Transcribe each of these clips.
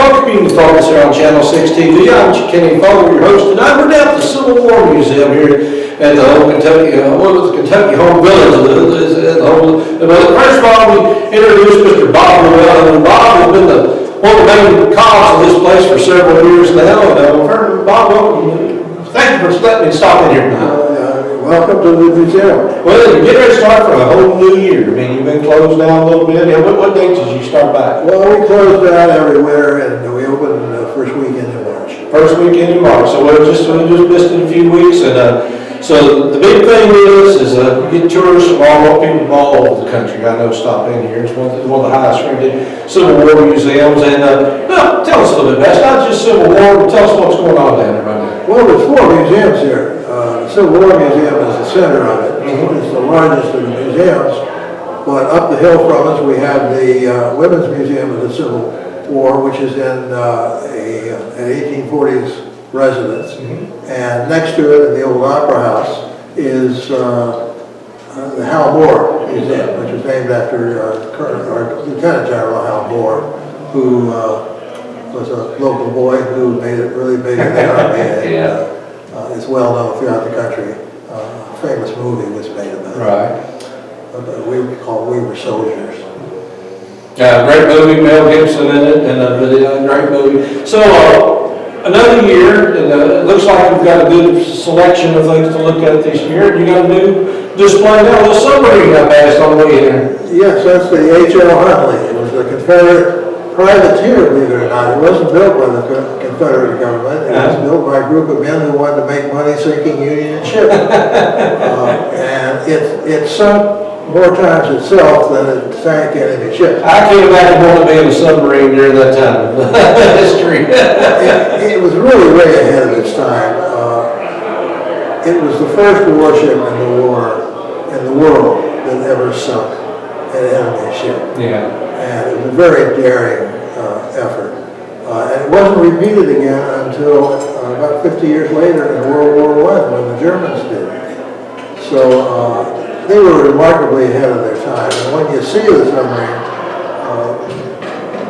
Well, Community Focus here on Channel 6 TV. I'm Kenny Fogel, your host tonight. We're down at the Civil War Museum here at the old Kentucky, Kentucky Home Village. First of all, we introduced Mr. Bob Llewellyn. Bob has been one of the main cogs of this place for several years now. Bob, welcome. Thank you for letting me stop in here tonight. Welcome to the museum. Well, you're getting ready to start for a whole new year. I mean, you've been closed down a little bit. What dates did you start back? Well, we closed down every winter and we opened the first weekend in March. First weekend in March. So we just missed it a few weeks. And so the big thing is you get tourists from people from all over the country. I know stop in here. It's one of the highest rated Civil War museums. And well, tell us a little bit about it. It's not just Civil War, but tell us what's going on down there right now. Well, there's 4 museums here. The Civil War Museum is the center of it. It's the largest of the museums. But up the hill from us, we have the Women's Museum of the Civil War, which is in an 1840s residence. And next to it, in the old Opera House, is the Hal Moore Museum, which is named after Lieutenant General Hal Moore, who was a local boy who made it really big in the Army. And, it's well known throughout the country. A famous movie was made about it. Right. We were soldiers. Great movie, Mel Gibson in it, and a great movie. So another year, and it looks like we've got a good selection of things to look at this year. You got a new display now, a little submarine I passed on the way in here. Yes, that's the H.L. Huntley. It was the Confederate privateer, believe it or not. It wasn't built by the Confederate government. It was built by a group of men who wanted to make money sinking Union ships. And it sunk more times itself than it sank enemy ships. I can't imagine wanting to be in a submarine during that time of history. It was really way ahead of its time. It was the first warship in the world that ever sunk an enemy ship. Yeah. And it was a very daring effort. And it wasn't repeated again until about 50 years later in World War I when the Germans did it. So they were remarkably ahead of their time. And when you see the submarine,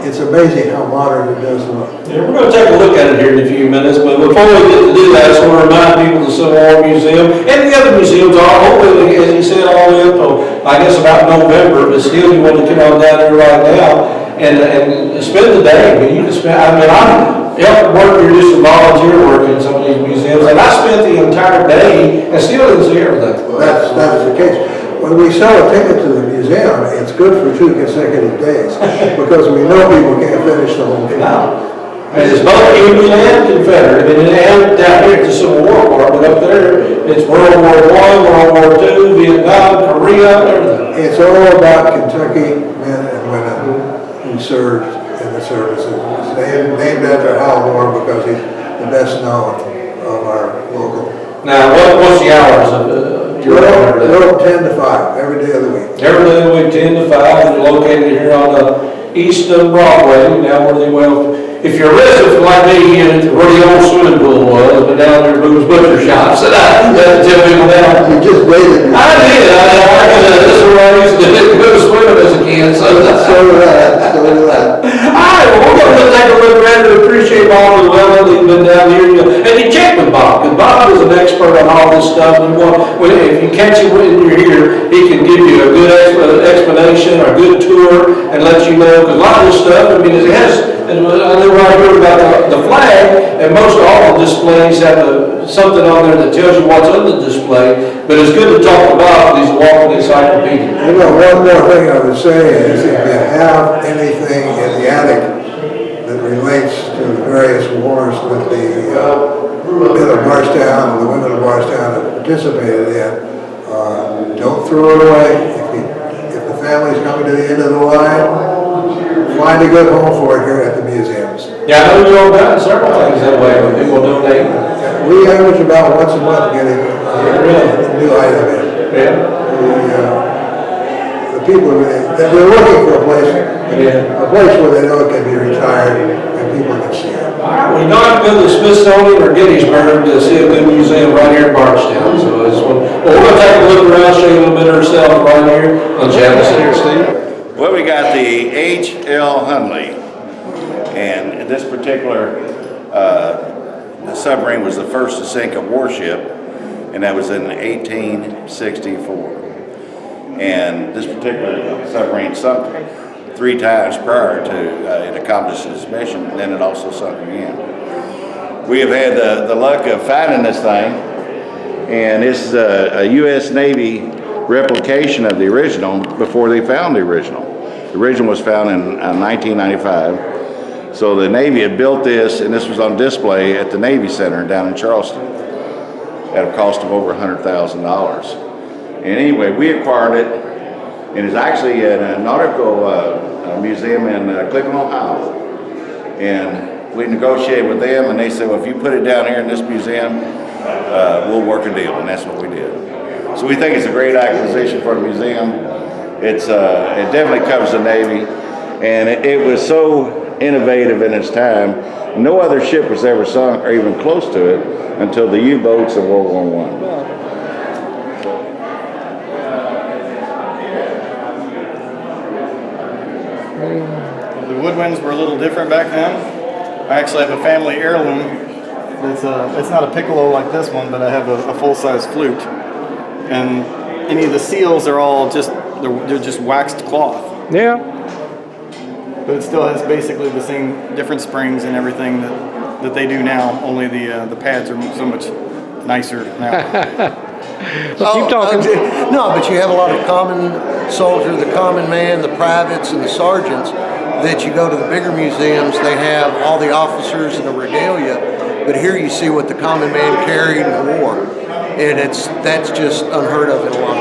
it's amazing how modern it does look. Yeah, we're going to take a look at it here in a few minutes, but before we get to do that, I just want to remind people of the Civil War Museum and the other museums are open, as you said, all the way up to, I guess, about November, but still you want to come on down there right now and spend the day. I mean, you can spend, I helped work here, do some volunteer work in some of these museums, and I spent the entire day and still didn't see everything. That's the case. When we sell a ticket to the museum, it's good for 2 consecutive days because we know people can't finish the whole thing. And it's both Union and Confederate. I mean, and down here at the Civil War part, but up there, it's World War I, World War II, Vietnam, Korea, everything. It's all about Kentucky men and women who served in the services. It's named after Hal Moore because he's the best known of our local. Now, what's the hours of your order? We're 10 to 5 every day of the week. Every day of the week, 10 to 5, and you're located here on east of Broadway, down where they if you're a resident like me, where the old swimming pool was, but down there Boone's Butcher Shop, so I had to tell people that. You just dated me. I did. This is where I used to go swimming as a kid. So did that. All right, well, we're going to take a look around and appreciate Bob Llewellyn. He's been down here. And you check with Bob, because Bob is an expert on all this stuff. And if you catch him when you're here, he can give you a good explanation or a good tour and let you know, because a lot of this stuff, I mean, it has, and I know right here about the flag, and most all the displays have something on there that tells you what's on the display, but it's good to talk about these walking encyclopedias. You know, one more thing I would say is if you have anything in the attic that relates to the various wars that the men of Bardstown and the women of Bardstown have participated in, don't throw it away. If the family's coming to the end of the line, find a good home for it here at the museums. Yeah, I know you've done several things that way when people donate. We average about once a month getting a new item in. The people they're looking for a place where they know it can be retired and people can see it. All right, well, you don't have to go to the Smithsonian or Gettysburg to see a good museum right here in Bardstown. So we're going to take a look around, show you a little bit of ourselves right here on Channel 6. Well, we got the H.L. Huntley, and this particular submarine was the first to sink a warship, and that was in 1864. And this particular submarine sunk 3 times prior to it accomplishing its mission, and then it also sunk again. We have had the luck of finding this thing, and this is a U.S. Navy replication of the original before they found the original. The original was found in 1995. So the Navy had built this, and this was on display at the Navy Center down in Charleston at a cost of over $100,000. And anyway, we acquired it, and it's actually in a nautical museum in Cleveland, Ohio. And we negotiated with them, and they said, well, if you put it down here in this museum, we'll work a deal, and that's what we did. So we think it's a great acquisition for the museum. It definitely covers the Navy, and it was so innovative in its time. No other ship was ever sunk or even close to it until the U-boats of World War I. The woodwinds were a little different back then. I actually have a family heirloom. It's not a piccolo like this one, but I have a full-size flute. And any of the seals are all they're just waxed cloth. Yeah. But it still has basically the same different springs and everything that they do now, only the pads are so much nicer now. Well, keep talking. No, but you have a lot of common soldier, the common man, the privates, and the sergeants that you go to the bigger museums, they have all the officers and the regalia, but here you see what the common man carried in war. And that's just unheard of in a lot